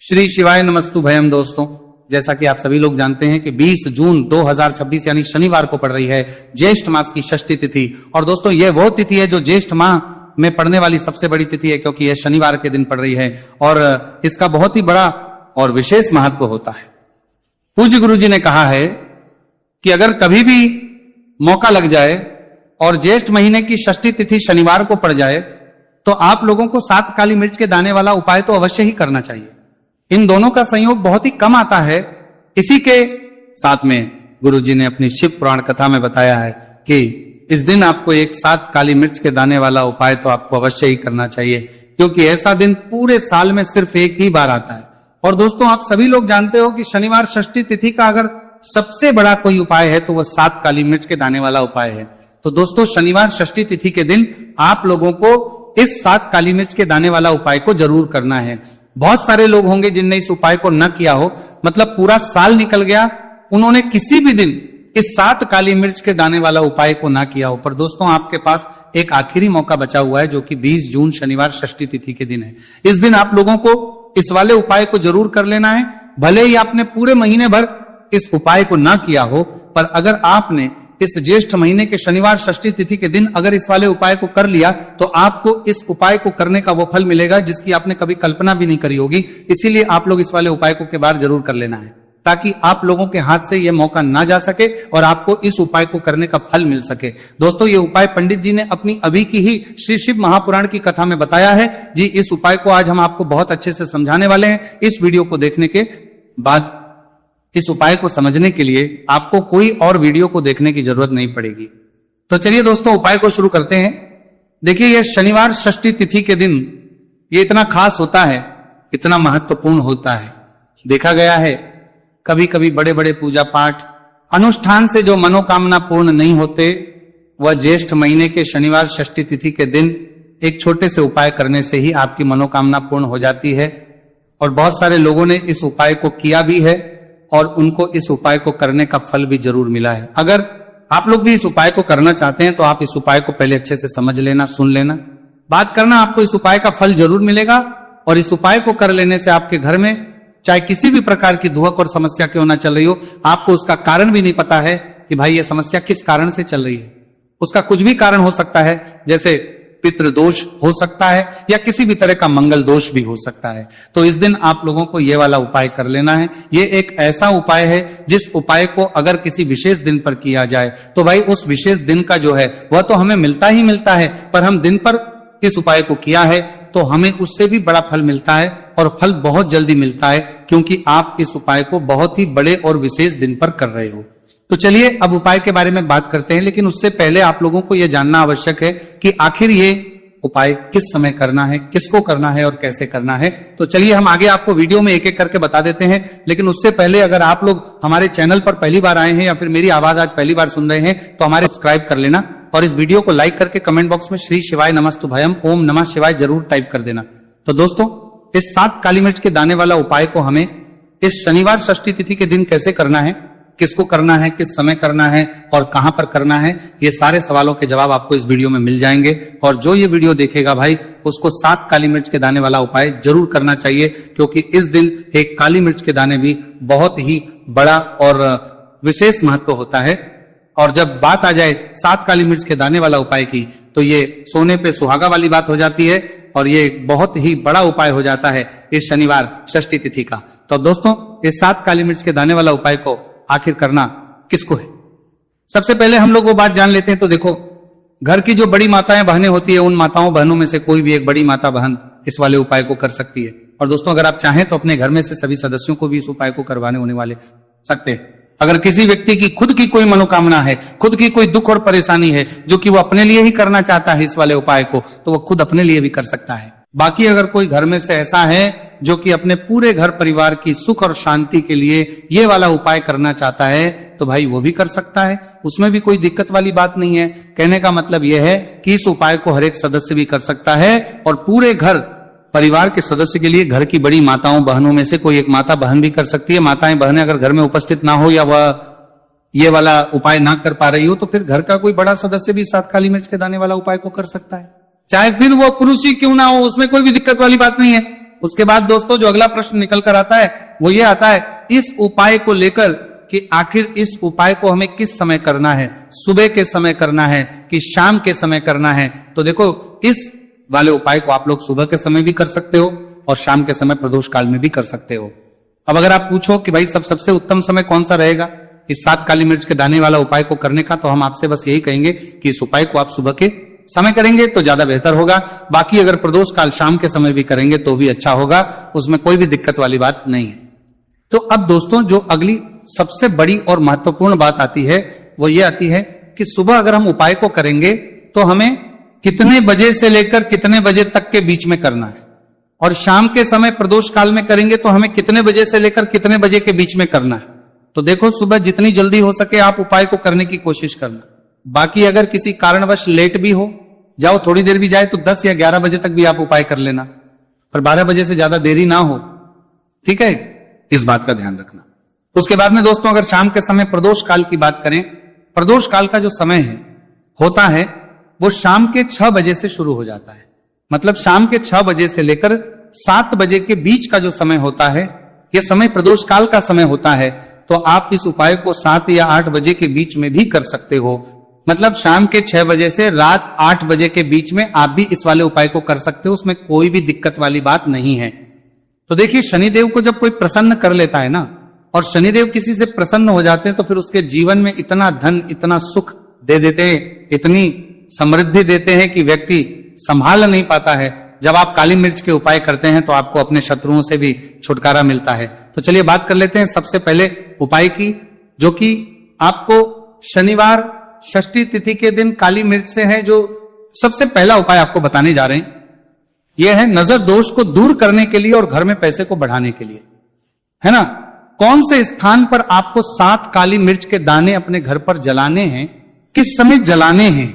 श्री शिवाय नमस्तु भयम। दोस्तों, जैसा कि आप सभी लोग जानते हैं कि 20 जून 2026 यानी शनिवार को पड़ रही है ज्येष्ठ मास की षष्ठी तिथि। और दोस्तों, यह वो तिथि है जो ज्येष्ठ माह में पड़ने वाली सबसे बड़ी तिथि है, क्योंकि यह शनिवार के दिन पड़ रही है और इसका बहुत ही बड़ा और विशेष महत्व होता है। पूज्य गुरु जी ने कहा है कि अगर कभी भी मौका लग जाए और ज्येष्ठ महीने की षष्ठी तिथि शनिवार को पड़ जाए तो आप लोगों को 7 काली मिर्च के दाने वाला उपाय तो अवश्य ही करना चाहिए। इन दोनों का संयोग बहुत ही कम आता है। इसी के साथ में गुरु जी ने अपनी शिव पुराण कथा में बताया है कि इस दिन आपको एक 7 काली मिर्च के दाने वाला उपाय तो आपको अवश्य ही करना चाहिए, क्योंकि ऐसा दिन पूरे साल में सिर्फ एक ही बार आता है। और दोस्तों, आप सभी लोग जानते हो कि शनिवार षष्ठी तिथि का अगर सबसे बड़ा कोई उपाय है तो वह 7 काली मिर्च के दाने वाला उपाय है। तो दोस्तों, शनिवार षष्ठी तिथि के दिन आप लोगों को इस 7 काली मिर्च के दाने वाला उपाय को जरूर करना है। बहुत सारे लोग होंगे जिनने इस उपाय को न किया हो, मतलब पूरा साल निकल गया, उन्होंने किसी भी दिन इस 7 काली मिर्च के दाने वाला उपाय को ना किया हो। पर दोस्तों, आपके पास एक आखिरी मौका बचा हुआ है, जो कि 20 जून शनिवार षष्ठी तिथि के दिन है। इस दिन आप लोगों को इस वाले उपाय को जरूर कर लेना है। भले ही आपने पूरे महीने भर इस उपाय को ना किया हो, पर अगर आपने इस ज्येष्ठ महीने के शनिवार षष्ठी तिथि के दिन अगर इस वाले उपाय को कर लिया तो आपको इस उपाय को करने का वो फल मिलेगा जिसकी आपने कभी कल्पना भी नहीं करी होगी। इसीलिए आप लोग इस वाले उपाय को के बार जरूर कर लेना है, ताकि आप लोगों के हाथ से यह मौका ना जा सके और आपको इस उपाय को करने का फल मिल सके। दोस्तों, ये उपाय पंडित जी ने अपनी अभी की ही श्री शिव महापुराण की कथा में बताया है जी। इस उपाय को आज हम आपको बहुत अच्छे से समझाने वाले हैं। इस वीडियो को देखने के बाद इस उपाय को समझने के लिए आपको कोई और वीडियो को देखने की जरूरत नहीं पड़ेगी। तो चलिए दोस्तों, उपाय को शुरू करते हैं। देखिए, यह शनिवार षष्ठी तिथि के दिन ये इतना खास होता है, इतना महत्वपूर्ण होता है। देखा गया है कभी कभी बड़े बड़े पूजा पाठ अनुष्ठान से जो मनोकामना पूर्ण नहीं होते, वह ज्येष्ठ महीने के शनिवार षष्ठी तिथि के दिन एक छोटे से उपाय करने से ही आपकी मनोकामना पूर्ण हो जाती है। और बहुत सारे लोगों ने इस उपाय को किया भी है और उनको इस उपाय को करने का फल भी जरूर मिला है। अगर आप लोग भी इस उपाय को करना चाहते हैं तो आप इस उपाय को पहले अच्छे से समझ लेना, सुन लेना, बात करना, आपको इस उपाय का फल जरूर मिलेगा। और इस उपाय को कर लेने से आपके घर में चाहे किसी भी प्रकार की दुहक और समस्या क्यों ना चल रही हो, आपको उसका कारण भी नहीं पता है कि भाई ये समस्या किस कारण से चल रही है। उसका कुछ भी कारण हो सकता है, जैसे पितृदोष हो सकता है या किसी भी तरह का मंगल दोष भी हो सकता है। तो इस दिन आप लोगों को ये वाला उपाय कर लेना है। ये एक ऐसा उपाय है जिस उपाय को अगर किसी विशेष दिन पर किया जाए तो भाई उस विशेष दिन का जो है वह तो हमें मिलता ही मिलता है, पर हम दिन पर इस उपाय को किया है तो हमें उससे भी बड़ा फल मिलता है और फल बहुत जल्दी मिलता है, क्योंकि आप इस उपाय को बहुत ही बड़े और विशेष दिन पर कर रहे हो। तो चलिए अब उपाय के बारे में बात करते हैं, लेकिन उससे पहले आप लोगों को यह जानना आवश्यक है कि आखिर ये उपाय किस समय करना है, किसको करना है और कैसे करना है। तो चलिए हम आगे आपको वीडियो में एक एक करके बता देते हैं। लेकिन उससे पहले अगर आप लोग हमारे चैनल पर पहली बार आए हैं या फिर मेरी आवाज आज पहली बार सुन रहे हैं तो हमारे सब्सक्राइब कर लेना और इस वीडियो को लाइक करके कमेंट बॉक्स में श्री शिवाय नमस्तु भयम ओम नमः शिवाय जरूर टाइप कर देना। तो दोस्तों, इस 7 काली मिर्च के दाने वाला उपाय को हमें इस शनिवार षष्ठी तिथि के दिन कैसे करना है, किसको करना है, किस समय करना है और कहां पर करना है, ये सारे सवालों के जवाब आपको इस वीडियो में मिल जाएंगे। और जो ये वीडियो देखेगा भाई उसको 7 काली मिर्च के दाने वाला उपाय जरूर करना चाहिए, क्योंकि इस दिन एक काली मिर्च के दाने भी बहुत ही बड़ा और विशेष महत्व होता है। और जब बात आ जाए 7 काली मिर्च के दाने वाला उपाय की तो ये सोने पे सुहागा वाली बात हो जाती है और ये बहुत ही बड़ा उपाय हो जाता है इस शनिवार षष्ठी तिथि का। तो दोस्तों, इस 7 काली मिर्च के दाने वाला उपाय को आखिर करना किसको है, सबसे पहले हम लोग वो बात जान लेते हैं। तो देखो, घर की जो बड़ी माताएं बहनें होती है, उन माताओं बहनों में से कोई भी एक बड़ी माता बहन इस वाले उपाय को कर सकती है। और दोस्तों, अगर आप चाहें तो अपने घर में से सभी सदस्यों को भी इस उपाय को करवाने होने वाले सकते हैं। अगर किसी व्यक्ति की खुद की कोई मनोकामना है, खुद की कोई दुख और परेशानी है जो कि वो अपने लिए ही करना चाहता है इस वाले उपाय को, तो वो खुद अपने लिए भी कर सकता है। बाकी अगर कोई घर में से ऐसा है जो कि अपने पूरे घर परिवार की सुख और शांति के लिए ये वाला उपाय करना चाहता है, तो भाई वो भी कर सकता है, उसमें भी कोई दिक्कत वाली बात नहीं है। कहने का मतलब यह है कि इस उपाय को हर एक सदस्य भी कर सकता है और पूरे घर परिवार के सदस्य के लिए घर की बड़ी माताओं बहनों में से कोई एक माता बहन भी कर सकती है। माताएं बहनें अगर घर में उपस्थित ना हो या वह ये वाला उपाय ना कर पा रही हो तो फिर घर का कोई बड़ा सदस्य भी 7 काली मिर्च के दाने वाला उपाय को कर सकता है, चाहे फिर वो पुरुष ही क्यों ना हो, उसमें कोई भी दिक्कत वाली बात नहीं है। उसके बाद दोस्तों जो अगला प्रश्न निकल कर आता है वो ये आता है, इस उपाय को लेकर कि आखिर इस उपाय को हमें किस समय करना है, सुबह के समय करना है कि शाम के समय करना है। तो देखो इस वाले उपाय को आप लोग सुबह के समय भी कर सकते हो और शाम के समय प्रदोष काल में भी कर सकते हो। अब अगर आप पूछो कि भाई सबसे उत्तम समय कौन सा रहेगा इस 7 काली मिर्च के दाने वाला उपाय को करने का, तो हम आपसे बस यही कहेंगे कि इस उपाय को आप सुबह के समय करेंगे तो ज्यादा बेहतर होगा। बाकी अगर प्रदोष काल शाम के समय भी करेंगे तो भी अच्छा होगा, उसमें कोई भी दिक्कत वाली बात नहीं है। तो अब दोस्तों जो अगली सबसे बड़ी और महत्वपूर्ण बात आती है वो ये आती है कि सुबह अगर हम उपाय को करेंगे तो हमें कितने बजे से लेकर कितने बजे तक के बीच में करना है, और शाम के समय प्रदोष काल में करेंगे तो हमें कितने बजे से लेकर कितने बजे के बीच में करना है। तो देखो सुबह जितनी जल्दी हो सके आप उपाय को करने की कोशिश करना। बाकी अगर किसी कारणवश लेट भी हो जाओ, थोड़ी देर भी जाए तो 10 या 11 बजे तक भी आप उपाय कर लेना, पर 12 बजे से ज्यादा देरी ना हो, ठीक है, इस बात का ध्यान रखना। उसके बाद में दोस्तों अगर शाम के समय प्रदोष काल की बात करें, प्रदोष काल का जो समय है होता है वो शाम के 6 बजे से शुरू हो जाता है। मतलब शाम के 6 बजे से लेकर 7 बजे के बीच का जो समय होता है यह समय प्रदोष काल का समय होता है। तो आप इस उपाय को 7 या 8 बजे के बीच में भी कर सकते हो। मतलब शाम के 6 बजे से रात 8 बजे के बीच में आप भी इस वाले उपाय को कर सकते हो, उसमें कोई भी दिक्कत वाली बात नहीं है। तो देखिए शनिदेव को जब कोई प्रसन्न कर लेता है ना, और शनिदेव किसी से प्रसन्न हो जाते हैं तो फिर उसके जीवन में इतना धन, इतना सुख दे देते हैं, इतनी समृद्धि देते हैं कि व्यक्ति संभाल नहीं पाता है। जब आप काली मिर्च के उपाय करते हैं तो आपको अपने शत्रुओं से भी छुटकारा मिलता है। तो चलिए बात कर लेते हैं सबसे पहले उपाय की, जो कि आपको शनिवार षष्ठी तिथि के दिन काली मिर्च से है। जो सबसे पहला उपाय आपको बताने जा रहे हैं यह है नजर दोष को दूर करने के लिए और घर में पैसे को बढ़ाने के लिए, है ना। कौन से स्थान पर आपको 7 काली मिर्च के दाने अपने घर पर जलाने हैं, किस समय जलाने हैं,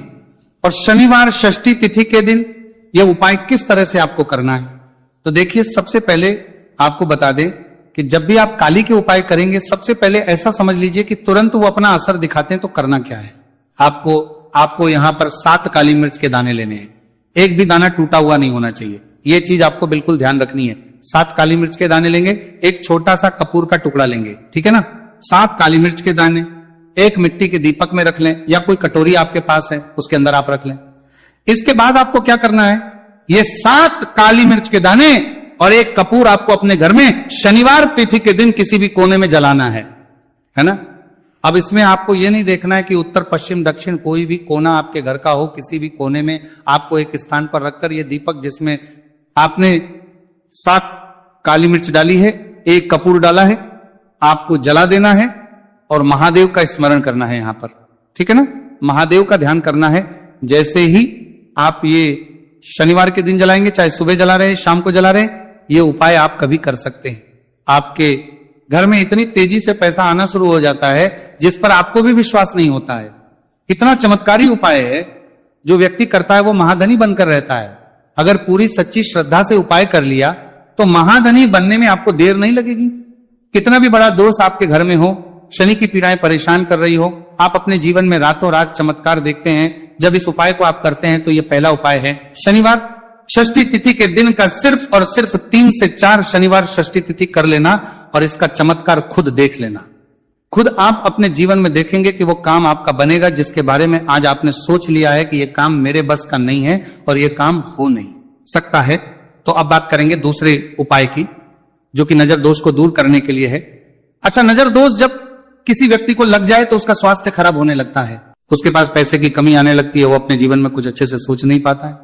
और शनिवार षष्ठी तिथि के दिन यह उपाय किस तरह से आपको करना है। तो देखिए सबसे पहले आपको बता दें कि जब भी आप काली के उपाय करेंगे सबसे पहले ऐसा समझ लीजिए कि तुरंत वो अपना असर दिखाते हैं। तो करना क्या है, आपको यहां पर 7 काली मिर्च के दाने लेने हैं, एक भी दाना टूटा हुआ नहीं होना चाहिए, यह चीज आपको बिल्कुल ध्यान रखनी है। 7 काली मिर्च के दाने लेंगे, एक छोटा सा कपूर का टुकड़ा लेंगे, ठीक है ना। 7 काली मिर्च के दाने एक मिट्टी के दीपक में रख लें या कोई कटोरी आपके पास है उसके अंदर आप रख लें। इसके बाद आपको क्या करना है, ये 7 काली मिर्च के दाने और एक कपूर आपको अपने घर में शनिवार तिथि के दिन किसी भी कोने में जलाना है ना। अब इसमें आपको यह नहीं देखना है कि उत्तर पश्चिम दक्षिण कोई भी कोना आपके घर का हो, किसी भी कोने में आपको एक स्थान पर रखकर यह दीपक जिसमें आपने 7 काली मिर्च डाली है, एक कपूर डाला है, आपको जला देना है और महादेव का स्मरण करना है यहां पर, ठीक है ना। महादेव का ध्यान करना है। जैसे ही आप ये शनिवार के दिन जलाएंगे, चाहे सुबह जला रहे शाम को जला रहे, ये उपाय आप कभी कर सकते हैं। आपके घर में इतनी तेजी से पैसा आना शुरू हो जाता है जिस पर आपको भी विश्वास नहीं होता है। इतना चमत्कारी उपाय है, जो व्यक्ति करता है वो महाधनी बनकर रहता है। अगर पूरी सच्ची श्रद्धा से उपाय कर लिया तो महाधनी बनने में आपको देर नहीं लगेगी। कितना भी बड़ा दोष आपके घर में हो, शनि की पीड़ाएं परेशान कर रही हो, आप अपने जीवन में रातों रात चमत्कार देखते हैं जब इस उपाय को आप करते हैं। तो यह पहला उपाय है शनिवार षष्ठी तिथि के दिन का सिर्फ और सिर्फ 3 से 4 शनिवार षष्ठी तिथि कर लेना और इसका चमत्कार खुद देख लेना। खुद आप अपने जीवन में देखेंगे कि वो काम आपका बनेगा जिसके बारे में आज आपने सोच लिया है कि ये काम मेरे बस का नहीं है और ये काम हो नहीं सकता है। तो अब बात करेंगे दूसरे उपाय की, जो कि नजर दोष को दूर करने के लिए है। अच्छा, नजर दोष जब किसी व्यक्ति को लग जाए तो उसका स्वास्थ्य खराब होने लगता है, उसके पास पैसे की कमी आने लगती है, वो अपने जीवन में कुछ अच्छे से सोच नहीं पाता है।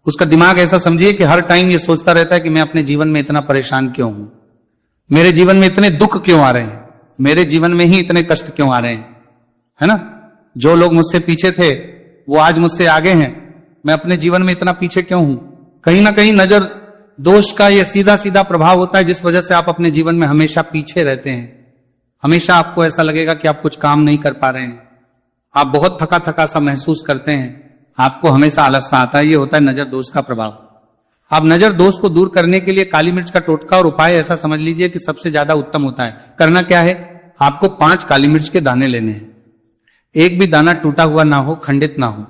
उसका दिमाग ऐसा समझिए कि हर टाइम ये सोचता रहता है कि मैं अपने जीवन में इतना परेशान क्यों हूं, मेरे जीवन में इतने दुख क्यों आ रहे हैं, मेरे जीवन में ही इतने कष्ट क्यों आ रहे हैं, है ना। जो लोग मुझसे पीछे थे वो आज मुझसे आगे हैं, मैं अपने जीवन में इतना पीछे क्यों हूं। कहीं ना कहीं नजर दोष का यह सीधा सीधा प्रभाव होता है जिस वजह से आप अपने जीवन में हमेशा पीछे रहते हैं। हमेशा आपको ऐसा लगेगा कि आप कुछ काम नहीं कर पा रहे हैं, आप बहुत थका थका सा महसूस करते हैं, आपको हमेशा आलस सा आता है। ये होता है नजर दोष का प्रभाव। आप नजर दोष को दूर करने के लिए काली मिर्च का टोटका और उपाय ऐसा समझ लीजिए कि सबसे ज्यादा उत्तम होता है। करना क्या है, आपको 5 काली मिर्च के दाने लेने हैं, एक भी दाना टूटा हुआ ना हो, खंडित ना हो,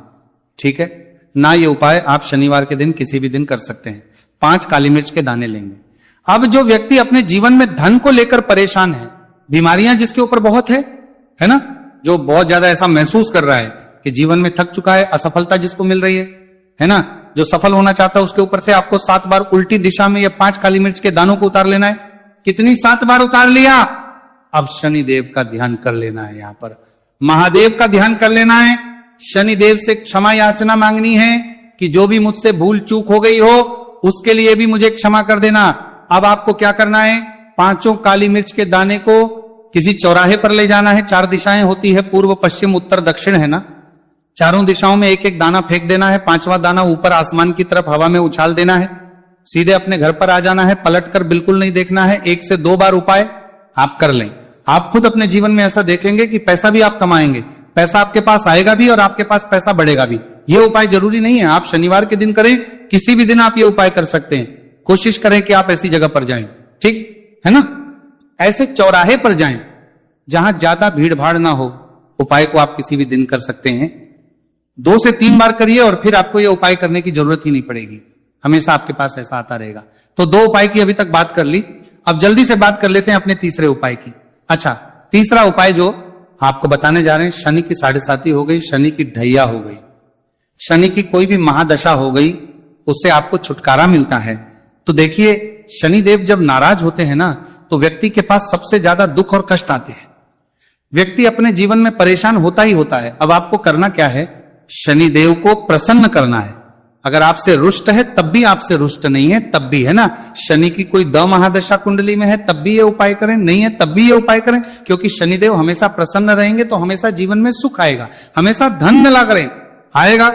ठीक है ना। ये उपाय आप शनिवार के दिन किसी भी दिन कर सकते हैं। 5 काली मिर्च के दाने लेंगे, अब जो व्यक्ति अपने जीवन में धन को लेकर परेशान है, बीमारियां जिसके ऊपर बहुत है ना, जो बहुत ज्यादा ऐसा महसूस कर रहा है कि जीवन में थक चुका है, असफलता जिसको मिल रही है ना, जो सफल होना चाहता है उसके ऊपर से आपको 7 बार उल्टी दिशा में या 5 काली मिर्च के दानों को उतार लेना है। कितनी 7 बार उतार लिया? अब शनिदेव का ध्यान कर लेना है, यहां पर महादेव का ध्यान कर लेना है, शनिदेव से क्षमा याचना मांगनी है कि जो भी मुझसे भूल चूक हो गई हो उसके लिए भी मुझे क्षमा कर देना। अब आपको क्या करना है, 5 काली मिर्च के दाने को किसी चौराहे पर ले जाना है। 4 दिशाएं होती है, पूर्व पश्चिम उत्तर दक्षिण, है ना। चारों दिशाओं में एक एक दाना फेंक देना है। 5वां दाना ऊपर आसमान की तरफ हवा में उछाल देना है। सीधे अपने घर पर आ जाना है, पलटकर बिल्कुल नहीं देखना है। 1 से 2 बार उपाय आप कर लें। आप खुद अपने जीवन में ऐसा देखेंगे कि पैसा भी आप कमाएंगे, पैसा आपके पास आएगा भी और आपके पास पैसा बढ़ेगा भी। ये उपाय जरूरी नहीं है आप शनिवार के दिन करें, किसी भी दिन आप ये उपाय कर सकते हैं। कोशिश करें कि आप ऐसी जगह पर जाएं, ठीक है ना। ऐसे चौराहे पर जाएं जहां ज्यादा भीड़ भाड़ ना हो। उपाय को आप किसी भी दिन कर सकते हैं। 2 से 3 बार करिए और फिर आपको यह उपाय करने की जरूरत ही नहीं पड़ेगी, हमेशा आपके पास ऐसा आता रहेगा। तो 2 उपाय की अभी तक बात कर ली, अब जल्दी से बात कर लेते हैं अपने तीसरे उपाय की। अच्छा, तीसरा उपाय जो आपको बताने जा रहे हैं, शनि की 7.5 हो गई, शनि की ढैया हो गई, शनि की कोई भी महादशा हो गई, उससे आपको छुटकारा मिलता है। तो देखिए, शनिदेव जब नाराज होते हैं ना तो व्यक्ति के पास सबसे ज्यादा दुख और कष्ट आते हैं। व्यक्ति अपने जीवन में परेशान होता ही होता है। अब आपको करना क्या है, शनिदेव को प्रसन्न करना है। अगर आपसे रुष्ट है तब भी, आपसे रुष्ट नहीं है तब भी, है ना। शनि की कोई द महादशा कुंडली में है तब भी ये उपाय करें, नहीं है तब भी ये उपाय करें, क्योंकि शनिदेव हमेशा प्रसन्न रहेंगे तो हमेशा जीवन में सुख आएगा, हमेशा धन मिला करें आएगा।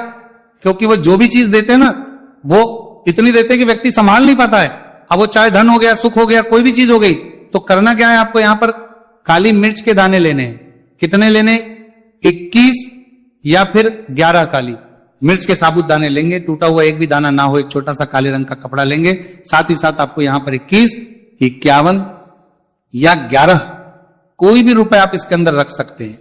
क्योंकि वो जो भी चीज देते हैं ना वो इतनी देते कि व्यक्ति संभाल नहीं पाता है। अब वो चाहे धन हो गया, सुख हो गया, कोई भी चीज हो गई, तो करना क्या है आपको, यहां पर काली मिर्च के दाने लेने हैं। कितने लेने? 21 या फिर 11 काली मिर्च के साबुत दाने लेंगे। टूटा हुआ एक भी दाना ना हो, एक छोटा सा काले रंग का कपड़ा लेंगे। साथ ही साथ आपको यहां पर 21, 51 या 11 कोई भी रुपए आप इसके अंदर रख सकते हैं।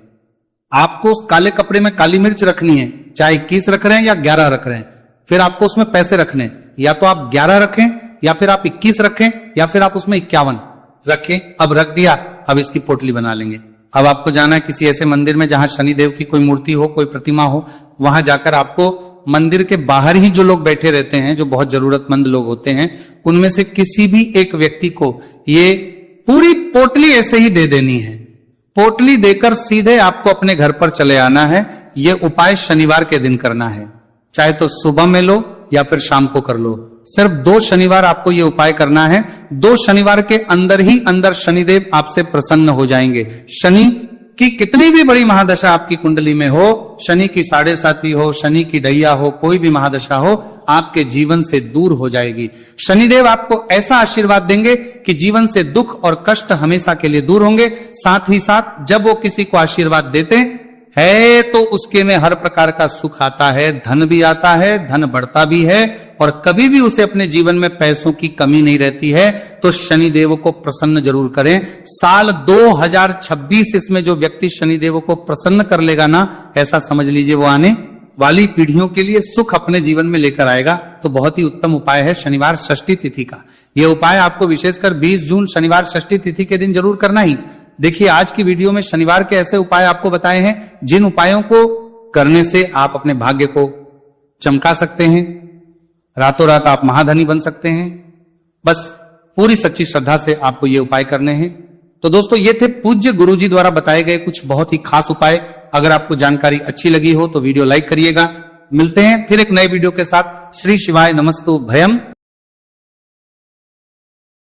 आपको उस काले कपड़े में काली मिर्च रखनी है, चाहे 21 रख रहे हैं या 11 रख रहे हैं। फिर आपको उसमें पैसे रखने, या तो आप 11 रखें या फिर आप 21 रखें या फिर आप उसमें 51 रखें। अब रख दिया, अब इसकी पोटली बना लेंगे। अब आपको जाना है किसी ऐसे मंदिर में जहां शनिदेव की कोई मूर्ति हो, कोई प्रतिमा हो, वहां जाकर आपको मंदिर के बाहर ही जो लोग बैठे रहते हैं, जो बहुत जरूरतमंद लोग होते हैं, उनमें से किसी भी एक व्यक्ति को ये पूरी पोटली ऐसे ही दे देनी है। पोटली देकर सीधे आपको अपने घर पर चले आना है। यह उपाय शनिवार के दिन करना है, चाहे तो सुबह में लो या फिर शाम को कर लो। सिर्फ 2 शनिवार आपको यह उपाय करना है। 2 शनिवार के अंदर ही अंदर शनिदेव आपसे प्रसन्न हो जाएंगे। शनि की कितनी भी बड़ी महादशा आपकी कुंडली में हो, शनि की 7.5 हो, शनि की ढैया हो, कोई भी महादशा हो, आपके जीवन से दूर हो जाएगी। शनिदेव आपको ऐसा आशीर्वाद देंगे कि जीवन से दुख और कष्ट हमेशा के लिए दूर होंगे। साथ ही साथ जब वो किसी को आशीर्वाद देते है तो उसके में हर प्रकार का सुख आता है, धन भी आता है, धन बढ़ता भी है, और कभी भी उसे अपने जीवन में पैसों की कमी नहीं रहती है। तो शनिदेव को प्रसन्न जरूर करें। साल 2026 इसमें जो व्यक्ति शनिदेव को प्रसन्न कर लेगा ना, ऐसा समझ लीजिए वो आने वाली पीढ़ियों के लिए सुख अपने जीवन में लेकर आएगा। तो बहुत ही उत्तम उपाय है शनिवार षष्ठी तिथि का। यह उपाय आपको विशेषकर 20 जून शनिवार षष्ठी तिथि के दिन जरूर करना ही। देखिए, आज की वीडियो में शनिवार के ऐसे उपाय आपको बताए हैं जिन उपायों को करने से आप अपने भाग्य को चमका सकते हैं, रातों रात आप महाधनी बन सकते हैं। बस पूरी सच्ची श्रद्धा से आपको ये उपाय करने हैं। तो दोस्तों, ये थे पूज्य गुरुजी द्वारा बताए गए कुछ बहुत ही खास उपाय। अगर आपको जानकारी अच्छी लगी हो तो वीडियो लाइक करिएगा। मिलते हैं फिर एक नए वीडियो के साथ। श्री शिवाय नमस्तु भयम।